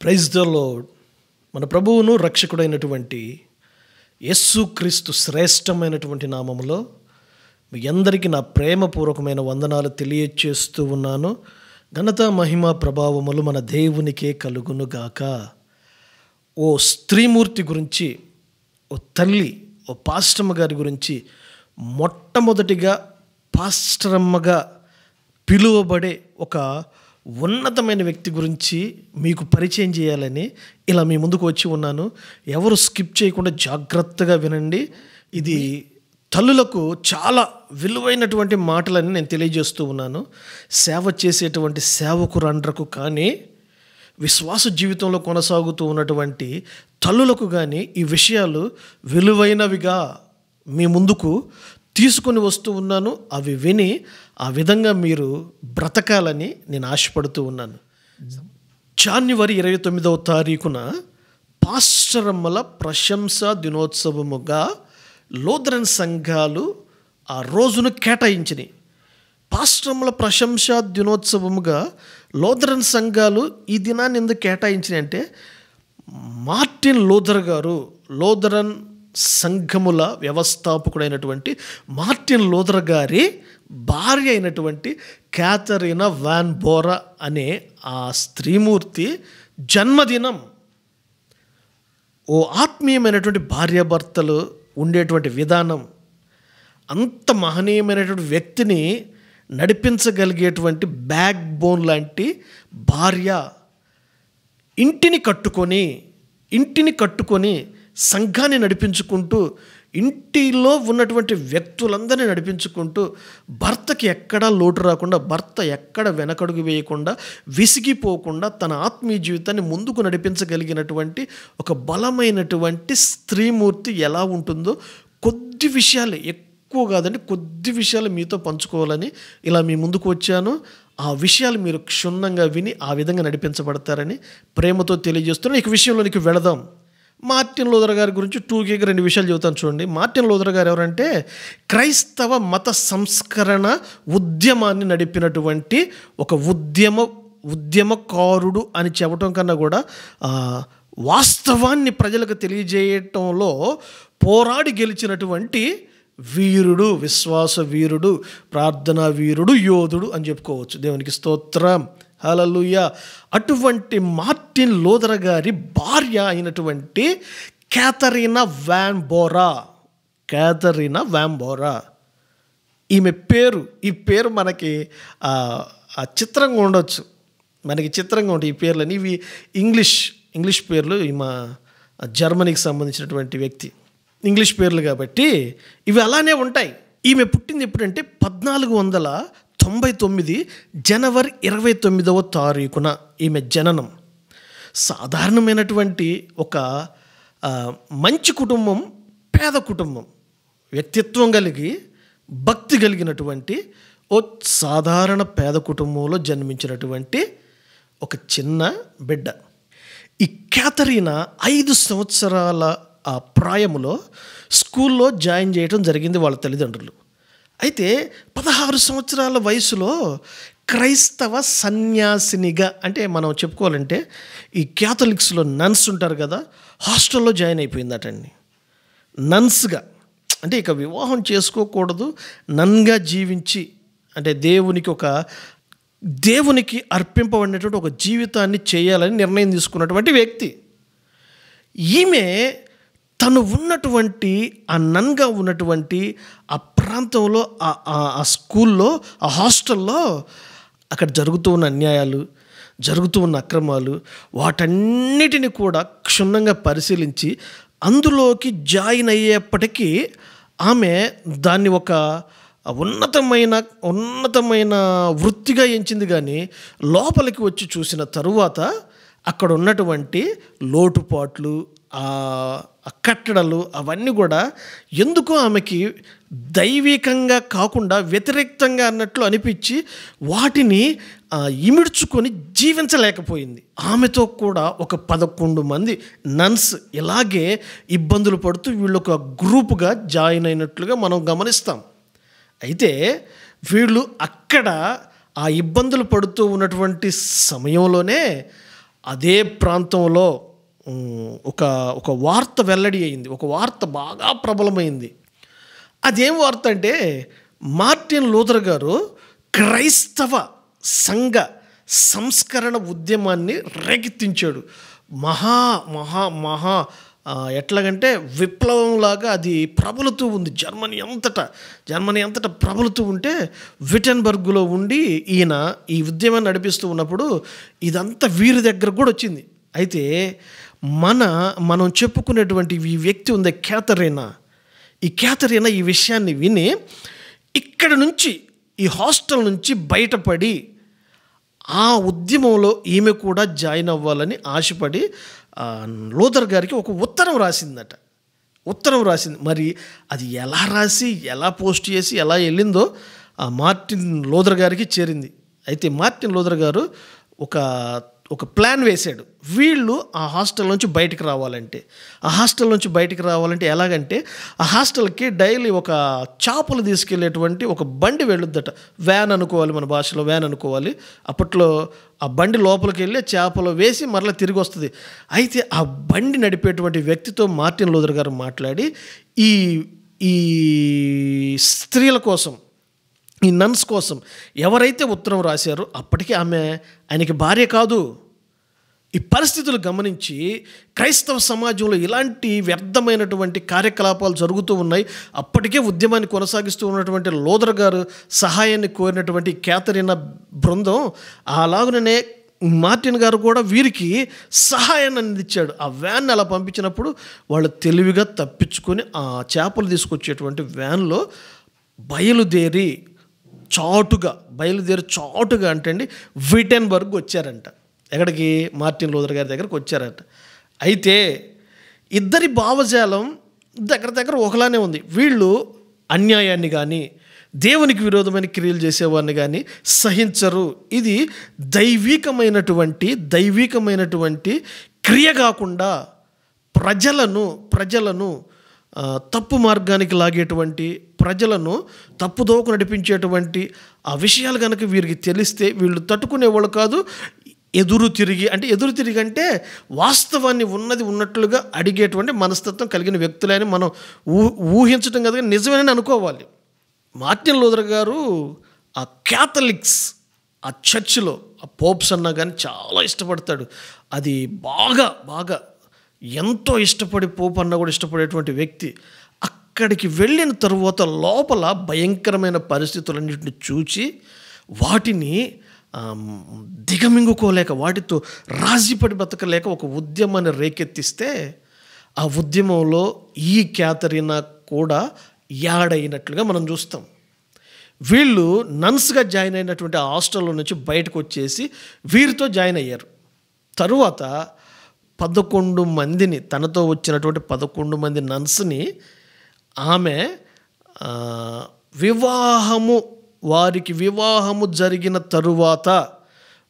Praise the lord. మన ప్రభువును రక్షకుడైనటువంటి యేసుక్రీస్తు శ్రేష్టమైనటువంటి నామములో మీ అందరికీ నా ప్రేమపూర్వకమైన వందనాలు తెలియచేస్తూ ఉన్నాను. ఘనత మహిమ ప్రభావములు మన దేవునికే కలుగునుగాక. ఓ స్త్రీమూర్తి గురించి, ఓ తల్లి, ఓ పాస్టమ్మ గారి గురించి, మొట్టమొదటిగా పాస్టరమ్మగా పిలువబడే ఒక ఉన్నతమైన వ్యక్తి గురించి మీకు పరిచయం చేయాలని ఇలా మీ ముందుకు వచ్చి ఉన్నాను. ఎవరు స్కిప్ చేయకుండా జాగ్రత్తగా వినండి. ఇది తల్లులకు చాలా విలువైనటువంటి మాటలని నేను తెలియజేస్తూ ఉన్నాను. సేవ చేసేటువంటి సేవకురాండ్రకు కానీ, విశ్వాస జీవితంలో కొనసాగుతూ ఉన్నటువంటి తల్లులకు కానీ ఈ విషయాలు విలువైనవిగా మీ ముందుకు తీసుకొని వస్తూ ఉన్నాను. అవి విని ఆ విధంగా మీరు బ్రతకాలని నేను ఆశపడుతూ ఉన్నాను. జనవరి 29వ తారీఖున పాస్టరమ్మల ప్రశంసా దినోత్సవముగా లూథరన్ సంఘాలు ఆ రోజును కేటాయించినాయి. పాస్టరమ్మల ప్రశంసా దినోత్సవముగా లూథరన్ సంఘాలు ఈ దినాన్ని ఎందుకు కేటాయించినాయి అంటే, మార్టిన్ లూథర్ గారు, లూథరన్ సంఘముల వ్యవస్థాపకుడైనటువంటి మార్టిన్ లూథర్ గారి భార్య అయినటువంటి క్యాథరీనా వాన్ బోరా అనే ఆ స్త్రీమూర్తి జన్మదినం. ఓ ఆత్మీయమైనటువంటి భార్యాభర్తలు ఉండేటువంటి విధానం, అంత మహనీయమైనటువంటి వ్యక్తిని నడిపించగలిగేటువంటి బ్యాక్ బోన్ లాంటి భార్య ఇంటిని కట్టుకొని సంఘాన్ని నడిపించుకుంటూ, ఇంటిలో ఉన్నటువంటి వ్యక్తులందరినీ నడిపించుకుంటూ, భర్తకి ఎక్కడా లోటు రాకుండా, భర్త ఎక్కడ వెనకడుగు వేయకుండా, విసిగిపోకుండా తన ఆత్మీయ జీవితాన్ని ముందుకు నడిపించగలిగినటువంటి ఒక బలమైనటువంటి స్త్రీమూర్తి ఎలా ఉంటుందో కొద్ది విషయాలు, ఎక్కువ కాదండి, కొద్ది విషయాలు మీతో పంచుకోవాలని ఇలా మీ ముందుకు వచ్చాను. ఆ విషయాలు మీరు క్షుణ్ణంగా విని ఆ విధంగా నడిపించబడతారని ప్రేమతో తెలియజేస్తున్నాను. ఈ విషయంలోనికి వెళదాం. మార్టిన్ లూథర్ గారి గురించి టూకీగా 2 విషయాలు చెబుతాను చూడండి. మార్టిన్ లూథర్ గారు ఎవరంటే, క్రైస్తవ మత సంస్కరణ ఉద్యమాన్ని నడిపినటువంటి ఒక ఉద్యమకారుడు అని చెప్పడం కన్నా కూడా వాస్తవాన్ని ప్రజలకు తెలియజేయటంలో పోరాడి గెలిచినటువంటి వీరుడు, విశ్వాస వీరుడు, ప్రార్థనా వీరుడు, యోధుడు అని చెప్పుకోవచ్చు. దేవునికి స్తోత్రం, హల్లెలూయా. అటువంటి మార్టిన్ లూథర్ గారి భార్య అయినటువంటి క్యాథరీనా వాన్ బోరా, ఈమె పేరు, ఈ పేరు మనకి చిత్రంగా ఉండొచ్చు, ఈ పేర్లని. ఇవి ఇంగ్లీష్ పేర్లు. ఈమె జర్మనీకి సంబంధించినటువంటి వ్యక్తి, ఇంగ్లీష్ పేర్లు కాబట్టి ఇవి అలానే ఉంటాయి. ఈమె పుట్టింది ఎప్పుడంటే 1499 జనవరి 29వ తారీఖున ఈమె జననం. సాధారణమైనటువంటి ఒక మంచి కుటుంబం, పేద కుటుంబం, వ్యక్తిత్వం కలిగి భక్తి కలిగినటువంటి ఓ సాధారణ పేద కుటుంబంలో జన్మించినటువంటి ఒక చిన్న బిడ్డ. ఈ క్యాథరీనా 5 సంవత్సరాల ఆ ప్రాయములో స్కూల్లో జాయిన్ చేయడం జరిగింది వాళ్ళ తల్లిదండ్రులు. అయితే 16 సంవత్సరాల వయసులో క్రైస్తవ సన్యాసినిగా, అంటే మనం చెప్పుకోవాలంటే ఈ క్యాథలిక్స్లో నన్స్ ఉంటారు కదా, హాస్టల్లో జాయిన్ అయిపోయిందటండి. నన్స్గా అంటే ఇక వివాహం చేసుకోకూడదు, నన్గా జీవించి, అంటే దేవునికి అర్పింపబడినటువంటి ఒక జీవితాన్ని చేయాలని నిర్ణయం తీసుకున్నటువంటి వ్యక్తి. ఈమె తను ఉన్నటువంటి ఆ నన్గా ఉన్నటువంటి ఆ ప్రాంతంలో, ఆ స్కూల్లో, ఆ హాస్టల్లో అక్కడ జరుగుతూ ఉన్న అన్యాయాలు, జరుగుతూ ఉన్న అక్రమాలు, వాటన్నిటిని కూడా క్షుణ్ణంగా పరిశీలించి అందులోకి జాయిన్ అయ్యేప్పటికీ ఆమె దాన్ని ఒక ఉన్నతమైన వృత్తిగా ఎంచింది. కానీ లోపలికి వచ్చి చూసిన తరువాత అక్కడ ఉన్నటువంటి లోటుపాట్లు, కట్టడలు, అవన్నీ కూడా ఎందుకో ఆమెకి దైవికంగా కాకుండా వ్యతిరేక్తంగా అన్నట్లు అనిపించి వాటిని ఇమిడ్చుకొని జీవించలేకపోయింది. ఆమెతో కూడా ఒక 11 మంది నన్స్ ఇలాగే ఇబ్బందులు పడుతూ వీళ్ళు ఒక గ్రూపుగా జాయిన్ అయినట్లుగా మనం గమనిస్తాం. అయితే వీళ్ళు అక్కడ ఆ ఇబ్బందులు పడుతూ ఉన్నటువంటి సమయంలోనే అదే ప్రాంతంలో ఒక ఒక వార్త వెల్లడి అయింది. ఒక వార్త బాగా ప్రబలమైంది. అదేం వార్త అంటే, మార్టిన్ లూథర్ గారు క్రైస్తవ సంఘ సంస్కరణ ఉద్యమాన్ని రేకెత్తించాడు. మహా మహా మహా ఎట్లాగంటే విప్లవంలాగా అది ప్రబలుతూ ఉంది. జర్మనీ అంతటా ప్రబలుతూ ఉంటే విటెన్బర్గ్లో ఉండి ఈయన ఈ ఉద్యమాన్ని నడిపిస్తూ ఉన్నప్పుడు ఇదంతా వీరి దగ్గర కూడా వచ్చింది. అయితే మనం చెప్పుకునేటువంటి ఈ వ్యక్తి ఉంది క్యాథరీనా. ఈ క్యాథరీనా ఈ విషయాన్ని విని ఇక్కడ నుంచి, ఈ హాస్టల్ నుంచి బయటపడి ఆ ఉద్యమంలో ఈమె కూడా జాయిన్ అవ్వాలని ఆశపడి లూథర్ గారికి ఒక ఉత్తరం రాసిందట. మరి అది ఎలా రాసి, ఎలా పోస్ట్ చేసి, ఎలా వెళ్ళిందో మార్టిన్ లూథర్ గారికి చేరింది. అయితే మార్టిన్ లూథర్ గారు ఒక ప్లాన్ వేశాడు. వీళ్ళు ఆ హాస్టల్ నుంచి బయటికి రావాలంటే ఎలాగంటే, ఆ హాస్టల్కి డైలీ ఒక చేపలు తీసుకెళ్ళేటువంటి ఒక బండి వెళ్ళొద్దట. వ్యాన్ అనుకోవాలి, మన భాషలో వ్యాన్ అనుకోవాలి. అప్పట్లో ఆ బండి లోపలికి వెళ్ళి చేపలు వేసి మరలా తిరిగి వస్తుంది. అయితే ఆ బండి నడిపేటువంటి వ్యక్తితో మార్టిన్ లూథర్ గారు మాట్లాడి ఈ స్త్రీల కోసం, ఈ నన్స్ కోసం ఎవరైతే ఉత్తరం రాశారో, అప్పటికే ఆయనకి భార్య కాదు. ఈ పరిస్థితులు గమనించి క్రైస్తవ సమాజంలో ఇలాంటి వ్యర్థమైనటువంటి కార్యకలాపాలు జరుగుతూ ఉన్నాయి. అప్పటికే ఉద్యమాన్ని కొనసాగిస్తూ ఉన్నటువంటి లూథర్ గారు సహాయాన్ని కోరినటువంటి క్యాథరీనా బృందం అలాగనే మార్టిన్ గారు కూడా వీరికి సహాయాన్ని అందించాడు. ఆ వ్యాన్ అలా పంపించినప్పుడు వాళ్ళు తెలివిగా తప్పించుకొని ఆ చేపలు తీసుకొచ్చేటువంటి వ్యాన్లో బయలుదేరి చాటుగా అంటే అండి విటెన్బర్గ్ వచ్చారంట. ఎక్కడికి? మార్టిన్ లూథర్ గారి దగ్గరకు వచ్చారంట. అయితే ఇద్దరి భావజాలం దగ్గర ఒకలానే ఉంది. వీళ్ళు అన్యాయాన్ని కానీ, దేవునికి విరోధమైన క్రియలు చేసేవాడిని కానీ సహించరు. ఇది దైవికమైనటువంటి క్రియ కాకుండా ప్రజలను తప్పు మార్గానికి లాగేటువంటి, ప్రజలను తప్పుదోవకు నడిపించేటువంటి ఆ విషయాలు కనుక వీరికి తెలిస్తే వీళ్ళు తట్టుకునేవాళ్ళు కాదు. ఎదురు తిరిగి అంటే వాస్తవాన్ని ఉన్నట్లుగా అడిగేటువంటి మనస్తత్వం కలిగిన వ్యక్తులని మనం ఊహించడం కదా, నిజమేనని అనుకోవాలి. మార్టిన్ లూథర్ గారు ఆ క్యాథలిక్స్, ఆ చర్చిలో ఆ పోప్స్ అన్నా కానీ చాలా ఇష్టపడతాడు. అది బాగా ఎంతో ఇష్టపడి, పోప్ అన్నా కూడా ఇష్టపడేటువంటి వ్యక్తి. అక్కడికి వెళ్ళిన తరువాత లోపల భయంకరమైన పరిస్థితులన్నింటిని చూచి వాటిని దిగమింగుకోలేక, వాటితో రాజీపడి బతకలేక ఒక ఉద్యమాన్ని రేకెత్తిస్తే ఆ ఉద్యమంలో ఈ క్యాథరీనా కూడా యాడ్ అయినట్లుగా మనం చూస్తాం. వీళ్ళు నన్స్గా జాయిన్ అయినటువంటి ఆ హాస్టల్లో నుంచి బయటకు వచ్చేసి వీరితో జాయిన్ అయ్యారు. తరువాత 11 మందిని, తనతో వచ్చినటువంటి 11 మంది నన్స్ని ఆమె వారికి వివాహము జరిగిన తరువాత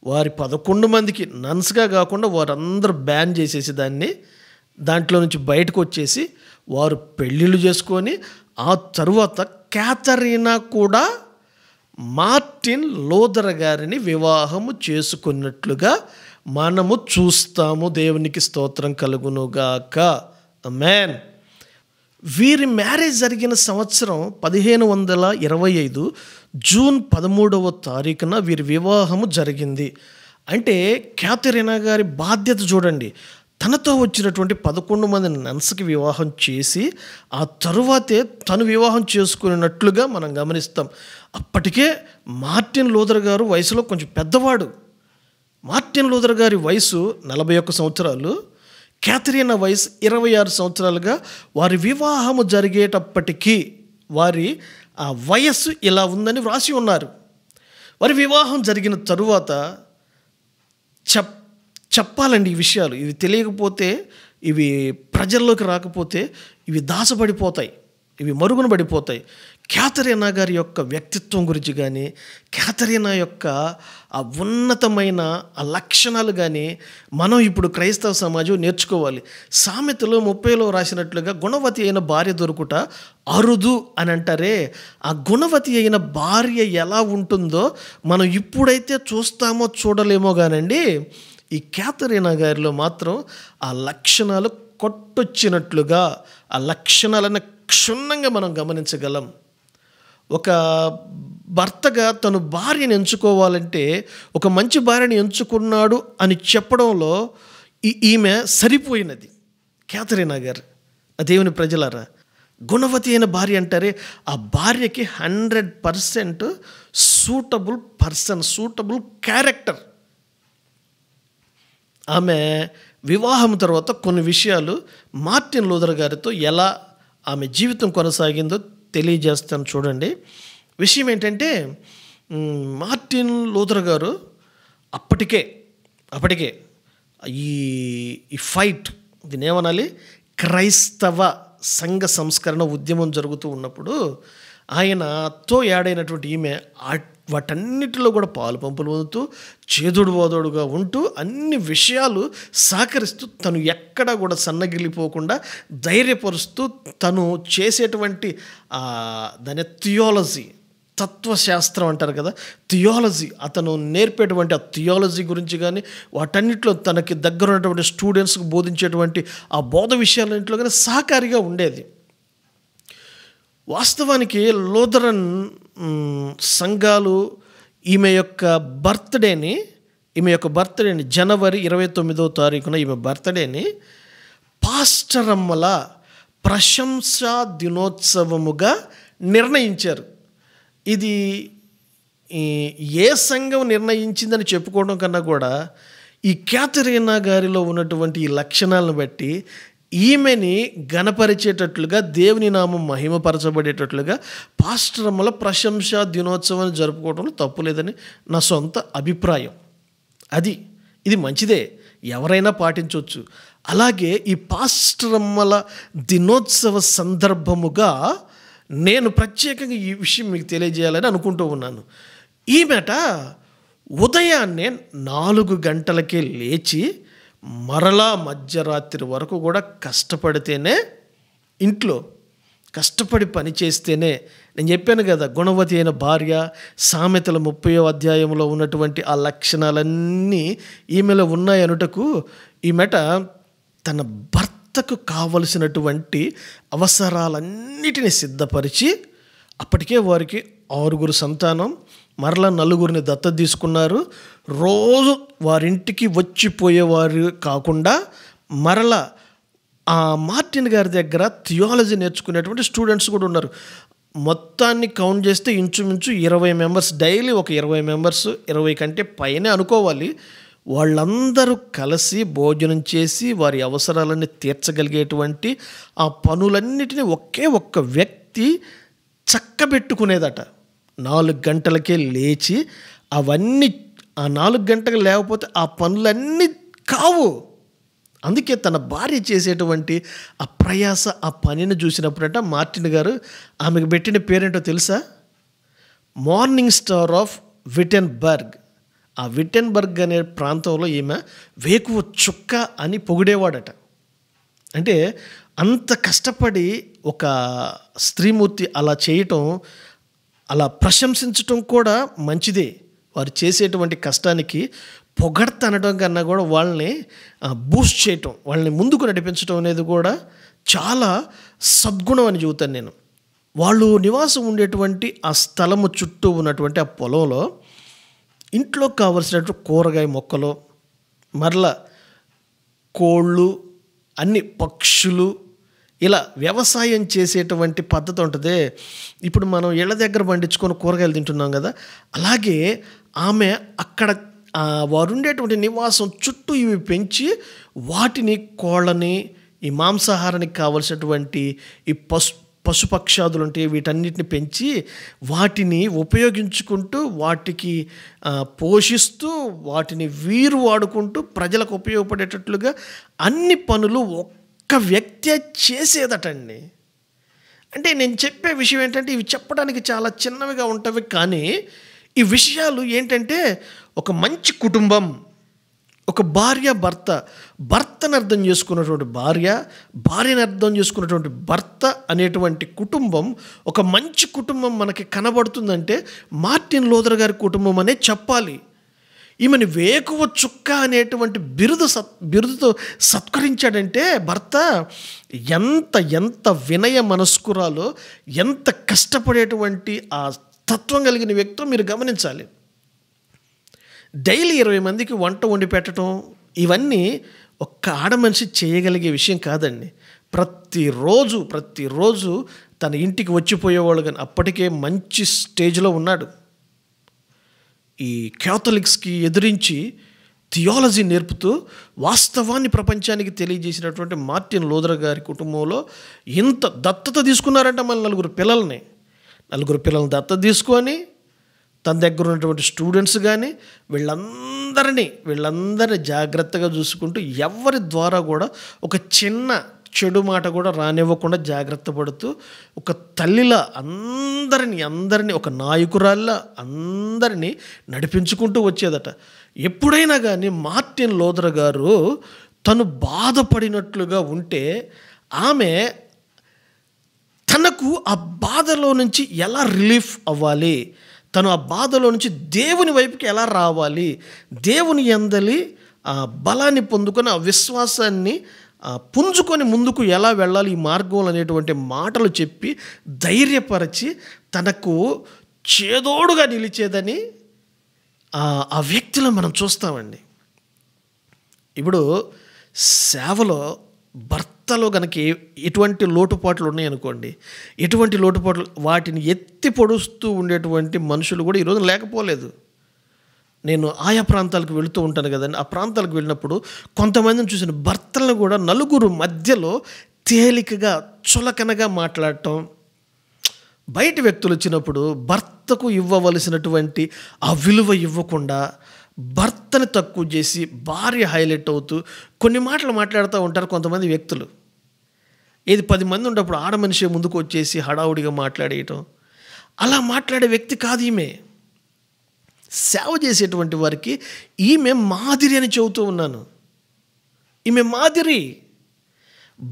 వారి 11 మందికి నన్స్గా కాకుండా వారందరూ బ్యాన్ చేసేసి దాంట్లో నుంచి బయటకు వచ్చేసి వారు పెళ్ళిళ్ళు చేసుకొని ఆ తరువాత క్యాథరీనా కూడా మార్టిన్ లూథర్ గారిని వివాహము చేసుకున్నట్లుగా మనము చూస్తాము. దేవునికి స్తోత్రం కలుగునుగాక. ఆమేన్. వీరి మ్యారేజ్ జరిగిన సంవత్సరం 1525 జూన్ 13వ తారీఖున వీరి వివాహము జరిగింది. అంటే క్యాథరీనా గారి బాధ్యత చూడండి. తనతో వచ్చినటువంటి 11 మంది నన్స్కి వివాహం చేసి ఆ తరువాతే తను వివాహం చేసుకున్నట్లుగా మనం గమనిస్తాం. అప్పటికే మార్టిన్ లూథర్ గారు వయసులో కొంచెం పెద్దవాడు. మార్టిన్ లూథర్ గారి వయసు 41 సంవత్సరాలు, క్యాథరీనా వయసు 26 సంవత్సరాలుగా వారి వివాహము జరిగేటప్పటికీ వారి ఆ వయస్సు ఇలా ఉందని వ్రాసి ఉన్నారు. వారి వివాహం జరిగిన తరువాత చెప్పాలండి ఈ విషయాలు. ఇవి తెలియకపోతే, ఇవి ప్రజల్లోకి రాకపోతే ఇవి దాచబడిపోతాయి, ఇవి మరుగున పడిపోతాయి. క్యాథరీనా గారి యొక్క వ్యక్తిత్వం గురించి కానీ, క్యాథరీనా యొక్క ఆ ఉన్నతమైన ఆ లక్షణాలు కానీ మనం ఇప్పుడు క్రైస్తవ సమాజం నేర్చుకోవాలి. సామెతలు 30లో రాసినట్లుగా గుణవతి అయిన భార్య దొరుకుట అరుదు అని అంటారే, ఆ గుణవతి అయిన భార్య ఎలా ఉంటుందో మనం ఇప్పుడైతే చూస్తామో చూడలేమో కానండి, ఈ క్యాథరీనా గారిలో మాత్రం ఆ లక్షణాలు కొట్టొచ్చినట్లుగా, ఆ లక్షణాలను క్షుణ్ణంగా మనం గమనించగలం. ఒక భర్తగా తను భార్యను ఎంచుకోవాలంటే, ఒక మంచి భార్యని ఎంచుకున్నాడు అని చెప్పడంలో ఈమె సరిపోయినది. క్యాథరీనా గారు, దేవుని ప్రజలారా, గుణవతి అయిన భార్య అంటారే, ఆ భార్యకి 100% సూటబుల్ పర్సన్, సూటబుల్ క్యారెక్టర్. ఆమె వివాహం తర్వాత కొన్ని విషయాలు మార్టిన్ లూథర్ గారితో ఎలా ఆమె జీవితం కొనసాగిందో తెలియజేస్తాను చూడండి. విషయం ఏంటంటే, మార్టిన్ లూథర్ గారు అప్పటికే ఈ ఫైట్, దీని ఏమనాలి, క్రైస్తవ సంఘ సంస్కరణ ఉద్యమం జరుగుతూ ఉన్నప్పుడు ఆయనతో యాడైనటువంటి ఈమె వాటన్నిటిలో కూడా పాలు పంపులు పొందుతూ, చేదుడు వాదోడుగా ఉంటూ, అన్ని విషయాలు సహకరిస్తూ, తను ఎక్కడా కూడా సన్నగిల్లిపోకుండా ధైర్యపరుస్తూ, తను చేసేటువంటి దాని థియాలజీ, తత్వశాస్త్రం అంటారు కదా, థియాలజీ, అతను నేర్పేటువంటి ఆ థియాలజీ గురించి కానీ, వాటన్నిటిలో తనకి దగ్గర ఉన్నటువంటి స్టూడెంట్స్కి బోధించేటువంటి ఆ బోధ విషయాలన్నింటిలో కానీ సహకారిగా ఉండేది. వాస్తవానికి లూథరన్ సంఘాలు ఈమె యొక్క బర్త్డేని జనవరి 29వ తారీఖున ఈమె బర్త్డేని పాస్టరమ్మల ప్రశంసా దినోత్సవముగా నిర్ణయించారు. ఇది ఏ సంఘం నిర్ణయించిందని చెప్పుకోవడం కన్నా కూడా, ఈ క్యాథరీనా గారిలో ఉన్నటువంటి ఈ లక్షణాలను బట్టి ఈమెని గణపరిచేటట్లుగా, దేవుని నామం మహిమపరచబడేటట్లుగా పాస్టరమ్మల ప్రశంసా దినోత్సవాన్ని జరుపుకోవడంలో తప్పు లేదని నా సొంత అభిప్రాయం. ఇది మంచిదే, ఎవరైనా పాటించవచ్చు. అలాగే ఈ పాస్టరమ్మల దినోత్సవ సందర్భముగా నేను ప్రత్యేకంగా ఈ విషయం మీకు తెలియజేయాలని అనుకుంటూ ఉన్నాను. ఈమెట ఉదయాన్నే 4 గంటలకే లేచి మరలా మధ్యరాత్రి వరకు కూడా కష్టపడితేనే, ఇంట్లో కష్టపడి పని చేస్తేనే, నేను చెప్పాను కదా, గుణవతి అయిన భార్య, సామెతల 30వ అధ్యాయంలో ఉన్నటువంటి ఆ లక్షణాలన్నీ ఈమెలో ఉన్నాయనుటకు ఈమెట తన భర్తకు కావలసినటువంటి అవసరాలన్నిటిని సిద్ధపరిచి, అప్పటికే వారికి 6 సంతానం, మరలా 4 దత్తత తీసుకున్నారు. రోజు వారింటికి వచ్చిపోయేవారు కాకుండా, మరలా ఆ మార్టిన్ గారి దగ్గర థియాలజీ నేర్చుకునేటువంటి స్టూడెంట్స్ కూడా ఉన్నారు. మొత్తాన్ని కౌంట్ చేస్తే ఇంచుమించు 20 మెంబర్స్, డైలీ ఒక 20 మెంబర్స్, 20 కంటే పైనే అనుకోవాలి. వాళ్ళందరూ కలిసి భోజనం చేసి వారి అవసరాలన్నీ తీర్చగలిగేటువంటి ఆ పనులన్నిటినీ ఒక్క వ్యక్తి చక్కబెట్టుకునేదట. 4 గంటలకే లేచి అవన్నీ, ఆ 4 గంటలు లేకపోతే ఆ పనులన్నీ కావు. అందుకే తన భార్య చేసేటువంటి ఆ ప్రయాస, ఆ పనిని చూసినప్పుడట మార్టిన్ గారు ఆమెకు పెట్టిన పేరేంటో తెలుసా? Morning star of Wittenberg. ఆ విటెన్బర్గ్ అనే ప్రాంతంలో ఈమె వేకువ చుక్క అని పొగిడేవాడట. అంటే అంత కష్టపడి ఒక స్త్రీమూర్తి అలా చేయటం, అలా ప్రశంసించటం కూడా మంచిదే. వారు చేసేటువంటి కష్టానికి పొగడ్త అనడం కన్నా కూడా వాళ్ళని బూస్ట్ చేయటం, వాళ్ళని ముందుకు నడిపించడం అనేది కూడా చాలా సద్గుణం అని చెబుతాను నేను. వాళ్ళు నివాసం ఉండేటువంటి ఆ స్థలము చుట్టూ ఉన్నటువంటి ఆ పొలంలో ఇంట్లో కావలసినటువంటి కూరగాయ మొక్కలు, మరలా కోళ్ళు, అన్ని పక్షులు, ఇలా వ్యవసాయం చేసేటువంటి పద్ధతి ఉంటుంది. ఇప్పుడు మనం ఇళ్ళ దగ్గర పండించుకొని కూరగాయలు తింటున్నాం కదా, అలాగే ఆమె అక్కడ వారు ఉండేటువంటి నివాసం చుట్టూ ఇవి పెంచి, వాటిని, కోళ్ళని, ఈ మాంసాహారానికి కావలసినటువంటి ఈ పశుపక్షాదులు ఉంటాయి, వీటన్నిటిని పెంచి వాటిని ఉపయోగించుకుంటూ, వాటికి పోషిస్తూ, వాటిని వీరు వాడుకుంటూ ప్రజలకు ఉపయోగపడేటట్లుగా అన్ని పనులు ఒక్క వ్యక్తి చేసేదటండి. అంటే నేను చెప్పే విషయం ఏంటంటే, ఇవి చెప్పడానికి చాలా చిన్నవిగా ఉంటవి, కానీ ఈ విషయాలు ఏంటంటే, ఒక మంచి కుటుంబం, ఒక భార్య భర్తను అర్థం చేసుకున్నటువంటి భార్యను అర్థం చేసుకున్నటువంటి భర్త అనేటువంటి కుటుంబం, ఒక మంచి కుటుంబం మనకి కనబడుతుందంటే మార్టిన్ లూథర్ గారి కుటుంబం అనే చెప్పాలి. ఈమెను వేకువ చుక్క అనేటువంటి బిరుదుతో సత్కరించాడంటే భర్త ఎంత ఎంత వినయ మనస్కురాలో, ఎంత కష్టపడేటువంటి ఆ తత్వం కలిగిన వ్యక్తో మీరు గమనించాలి. డైలీ 20 మందికి వంట వండి పెట్టడం ఇవన్నీ ఒక్క ఆడ మనిషి చేయగలిగే విషయం కాదండి. ప్రతిరోజు తన ఇంటికి వచ్చిపోయేవాళ్ళు, కానీ అప్పటికే మంచి స్టేజ్లో ఉన్నాడు. ఈ క్యాథలిక్స్కి ఎదిరించి థియాలజీ నేర్పుతూ వాస్తవాన్ని ప్రపంచానికి తెలియజేసినటువంటి మార్టిన్ లూథర్ గారి కుటుంబంలో ఇంత దత్తత తీసుకున్నారంట. మళ్ళీ 4 పిల్లల్ని దత్తత తీసుకొని తన దగ్గర ఉన్నటువంటి స్టూడెంట్స్ కానీ వీళ్ళందరినీ జాగ్రత్తగా చూసుకుంటూ ఎవరి ద్వారా కూడా ఒక చిన్న చెడు మాట కూడా రానివ్వకుండా జాగ్రత్త పడుతూ ఒక తల్లిలా అందరినీ ఒక నాయకురాల్లా అందరినీ నడిపించుకుంటూ వచ్చేదట. ఎప్పుడైనా కానీ మార్టిన్ లూథర్ గారు తను బాధపడినట్లుగా ఉంటే ఆమె తనకు ఆ బాధలో నుంచి ఎలా రిలీఫ్ అవ్వాలి, తను ఆ బాధలో నుంచి దేవుని వైపుకి ఎలా రావాలి, దేవుని యందలి ఆ బలాన్ని పొందుకొని ఆ విశ్వాసాన్ని పుంజుకొని ముందుకు ఎలా వెళ్ళాలి ఈ మార్గంలో అనేటువంటి మాటలు చెప్పి ధైర్యపరిచి తనకు చేదోడుగా నిలిచేదని ఆ వ్యక్తిలో మనం చూస్తామండి. ఇప్పుడు సేవలో భర్తలో కనుక ఎటువంటి లోటుపాట్లు ఉన్నాయనుకోండి, ఎటువంటి లోటుపాట్లు వాటిని ఎత్తి పొడుస్తూ ఉండేటువంటి మనుషులు కూడా ఈరోజు లేకపోలేదు. నేను ఆయా ప్రాంతాలకు వెళుతూ ఉంటాను కదండి. ఆ ప్రాంతాలకు వెళ్ళినప్పుడు కొంతమందిని చూసిన భర్తలను కూడా నలుగురు మధ్యలో తేలికగా చులకనగా మాట్లాడటం, బయట వ్యక్తులు వచ్చినప్పుడు భర్తకు ఇవ్వవలసినటువంటి ఆ విలువ ఇవ్వకుండా భర్తని తక్కువ చేసి భార్య హైలైట్ అవుతూ కొన్ని మాటలు మాట్లాడుతూ ఉంటారు కొంతమంది వ్యక్తులు. 10 మంది ఉన్నప్పుడు ఆడ మనిషి ముందుకు వచ్చేసి హడావుడిగా మాట్లాడేయటం, అలా మాట్లాడే వ్యక్తి కాదు ఈమె. సేవ చేసేటువంటి వారికి ఈమె మాదిరి అని చెబుతూ ఉన్నాను. ఈమె మాదిరి.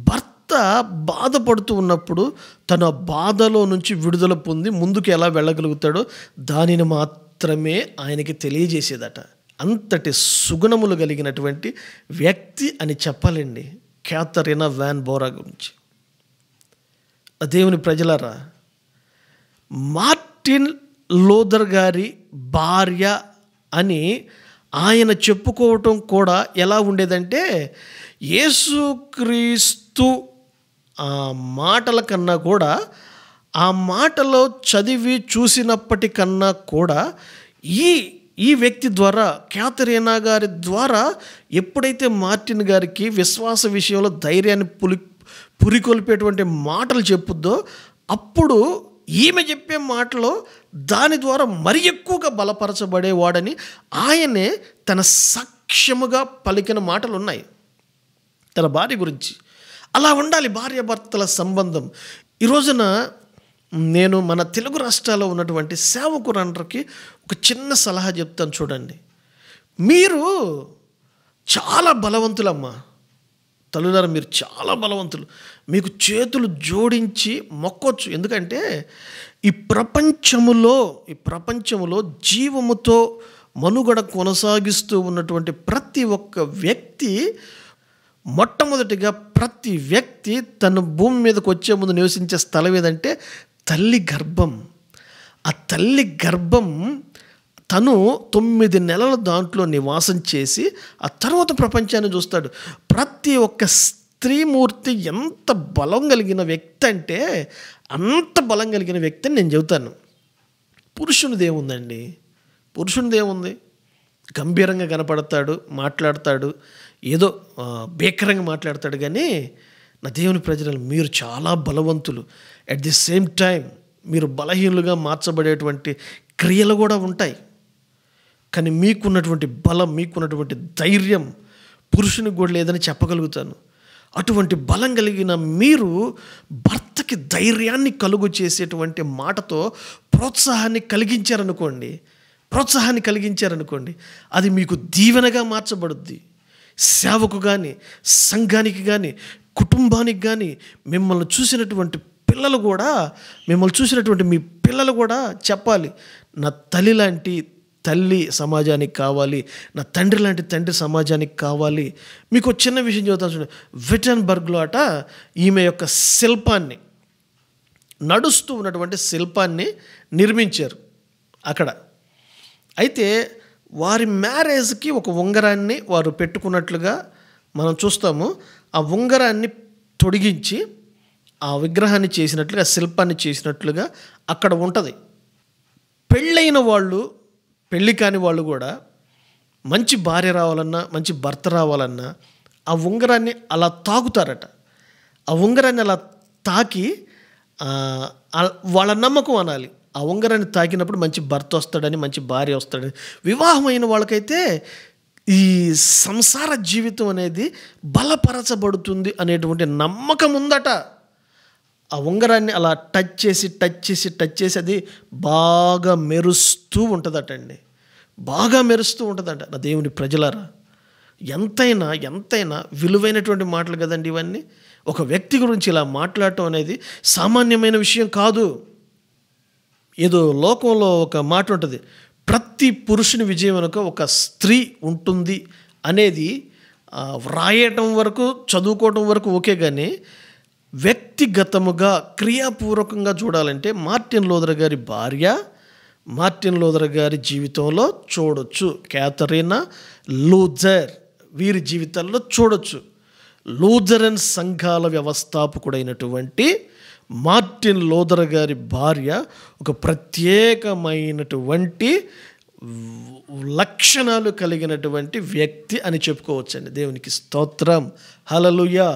భర్త బాధపడుతూ ఉన్నప్పుడు తన బాధలో నుంచి విడుదల పొంది ముందుకు ఎలా వెళ్ళగలుగుతాడో దానిని మాత్రమే ఆయనకి తెలియజేసేదట. అంతటి సుగుణములు కలిగినటువంటి వ్యక్తి అని చెప్పాలండి క్యాథరీన్ వాన్ బోరా గురించి. దేవుని ప్రజలారా, మార్టిన్ లూథర్ గారి భార్య అని ఆయన చెప్పుకోవటం కూడా ఎలా ఉండేదంటే, యేసుక్రీస్తు ఆ మాటల కన్నా కూడా, ఆ మాటలో చదివి చూసినప్పటికన్నా కూడా ఈ వ్యక్తి ద్వారా, క్యాథరీనా గారి ద్వారా ఎప్పుడైతే మార్టిన్ గారికి విశ్వాస విషయంలో ధైర్యాన్ని పురికొల్పేటువంటి మాటలు చెప్పుద్దో, అప్పుడు ఈమె చెప్పే మాటలో దాని ద్వారా మరి ఎక్కువగా బలపరచబడేవాడని ఆయనే తన సాక్ష్యముగా పలికిన మాటలు ఉన్నాయి తన భార్య గురించి. అలా ఉండాలి భార్యాభర్తల సంబంధం. ఈ రోజున నేను మన తెలుగు రాష్ట్రాల్లో ఉన్నటువంటి సేవకులందరికీ ఒక చిన్న సలహా చెప్తాను చూడండి. మీరు చాలా బలవంతులమ్మా, తల్లులారా, మీరు చాలా బలవంతులు. మీకు చేతులు జోడించి మొక్కొచ్చు. ఎందుకంటే ఈ ప్రపంచములో జీవముతో మనుగడ కొనసాగిస్తూ ఉన్నటువంటి ప్రతి ఒక్క వ్యక్తి, మొట్టమొదటిగా ప్రతి వ్యక్తి తన భూమి మీదకి వచ్చే ముందు నివసించే స్థలం ఏదంటే తల్లి గర్భం. ఆ తల్లి గర్భం తను 9 నెలల దాంట్లో నివాసం చేసి ఆ తర్వాత ప్రపంచాన్ని చూస్తాడు. ప్రతి ఒక్క స్త్రీమూర్తి ఎంత బలం కలిగిన వ్యక్తి అంటే అంత బలం కలిగిన వ్యక్తి అని నేను చెబుతాను. పురుషునిదేముందండి? పురుషునిదేముంది? గంభీరంగా కనపడతాడు, మాట్లాడతాడు, ఏదో భీకరంగా మాట్లాడతాడు. కానీ నా దేవుని ప్రజలు, మీరు చాలా బలవంతులు. అట్ ది సేమ్ టైం మీరు బలహీనులుగా మార్చబడేటువంటి క్రియలు కూడా ఉంటాయి. కానీ మీకున్నటువంటి బలం, మీకున్నటువంటి ధైర్యం పురుషునికి కూడా లేదని చెప్పగలుగుతాను. అటువంటి బలం కలిగిన మీరు భర్తకి ధైర్యాన్ని కలుగు చేసేటువంటి మాటతో ప్రోత్సాహాన్ని కలిగించారనుకోండి, అది మీకు దీవెనగా మార్చబడుద్ది. సేవకు కానీ, సంఘానికి కానీ, కుటుంబానికి కానీ, మిమ్మల్ని చూసినటువంటి మీ పిల్లలు కూడా చెప్పాలి, నా తల్లి లాంటి తల్లి సమాజానికి కావాలి, నా తండ్రి లాంటి తండ్రి సమాజానికి కావాలి. మీకు చిన్న విషయం చెబుతాను చూడండి. విటన్బర్గ్లో అట ఈమె యొక్క శిల్పాన్ని, నడుస్తూ ఉన్నటువంటి శిల్పాన్ని నిర్మించారు అక్కడ. అయితే వారి మ్యారేజ్కి ఒక ఉంగరాన్ని వారు పెట్టుకున్నట్లుగా మనం చూస్తాము. ఆ ఉంగరాన్ని తొడిగించి ఆ విగ్రహాన్ని చేసినట్లుగా, శిల్పాన్ని చేసినట్లుగా అక్కడ ఉంటుంది. పెళ్ళైన వాళ్ళు, పెళ్ళి కాని వాళ్ళు కూడా మంచి భార్య రావాలన్నా, మంచి భర్త రావాలన్నా ఆ ఉంగరాన్ని అలా తాకుతారట. ఆ ఉంగరాన్ని అలా తాకి వాళ్ళ నమ్మకం అనాలి, ఆ ఉంగరాన్ని తాకినప్పుడు మంచి భర్త వస్తాడని, మంచి భార్య వస్తాడని. వివాహమైన వాళ్ళకైతే ఈ సంసార జీవితం అనేది బలపరచబడుతుంది అనేటువంటి నమ్మకం ఉందట. ఆ ఉంగరాన్ని అలా టచ్ చేసి అది బాగా మెరుస్తూ ఉంటుందటండి, బాగా మెరుస్తూ ఉంటుందట. నా దేవుని ప్రజలారా, ఎంతైనా విలువైనటువంటి మాటలు కదండి ఇవన్నీ. ఒక వ్యక్తి గురించి ఇలా మాట్లాడటం అనేది సామాన్యమైన విషయం కాదు. ఏదో లోకంలో ఒక మాట ఉంటుంది, ప్రతి పురుషుని విజయం వెనుక ఒక స్త్రీ ఉంటుంది అనేది వ్రాయటం వరకు, చదువుకోవటం వరకు ఓకే, కానీ వ్యక్తిగతముగా క్రియాపూర్వకంగా చూడాలంటే మార్టిన్ లూథర్ గారి భార్య, మార్టిన్ లూథర్ గారి జీవితంలో చూడొచ్చు. క్యాథరీనా లూథర్ వీరి జీవితాల్లో చూడొచ్చు. లూథరన్ సంఘాల వ్యవస్థాపకుడైనటువంటి మార్టిన్ లూథర్ గారి భార్య ఒక ప్రత్యేకమైనటువంటి లక్షణాలు కలిగినటువంటి వ్యక్తి అని చెప్పుకోవచ్చండి. దేవునికి స్తోత్రం, హల్లెలూయా.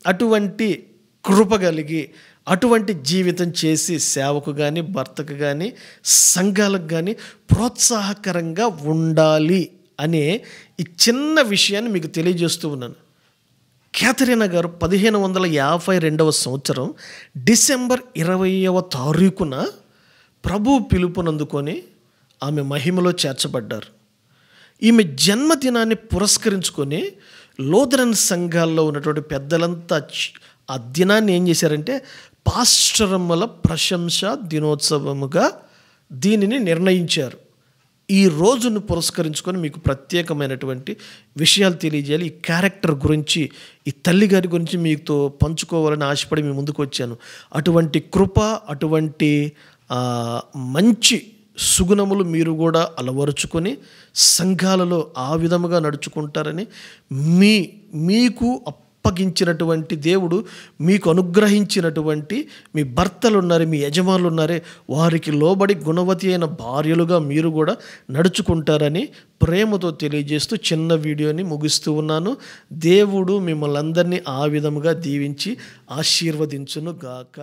అటువంటి కృప కలిగి, అటువంటి జీవితం చేసి సేవకు కానీ, భర్తకు కానీ, సంఘాలకు కానీ ప్రోత్సాహకరంగా ఉండాలి అనే ఈ చిన్న విషయాన్ని మీకు తెలియజేస్తూ ఉన్నాను. క్యాథరీనా గారు 1552 సంవత్సరం డిసెంబర్ 20వ తారీఖున ప్రభు పిలుపునందుకొని ఆమె మహిమలో చేర్చబడ్డారు. ఈమె జన్మదినాన్ని పురస్కరించుకొని లూథరన్ సంఘాల్లో ఉన్నటువంటి పెద్దలంతా ఆ దినాన్ని ఏం చేశారంటే పాస్టరమ్మల ప్రశంస దినోత్సవముగా దీనిని నిర్ణయించారు. ఈ రోజును పురస్కరించుకొని మీకు ప్రత్యేకమైనటువంటి విషయాలు తెలియజేయాలి. ఈ క్యారెక్టర్ గురించి, ఈ తల్లి గారి గురించి మీతో పంచుకోవాలని ఆశపడి మీ ముందుకు వచ్చాను. అటువంటి కృప, అటువంటి మంచి సుగుణములు మీరు కూడా అలవరుచుకొని సంఘాలలో ఆ విధముగా నడుచుకుంటారని, మీకు అప్పగించినటువంటి దేవుడు, మీకు అనుగ్రహించినటువంటి మీ భర్తలు ఉన్నారు, మీ యజమానులు ఉన్నారే, వారికి లోబడి గుణవతి అయిన భార్యలుగా మీరు కూడా నడుచుకుంటారని ప్రేమతో తెలియజేస్తూ చిన్న వీడియోని ముగిస్తూ ఉన్నాను. దేవుడు మిమ్మల్ని అందరినీ ఆ విధముగా దీవించి ఆశీర్వదించును గాక.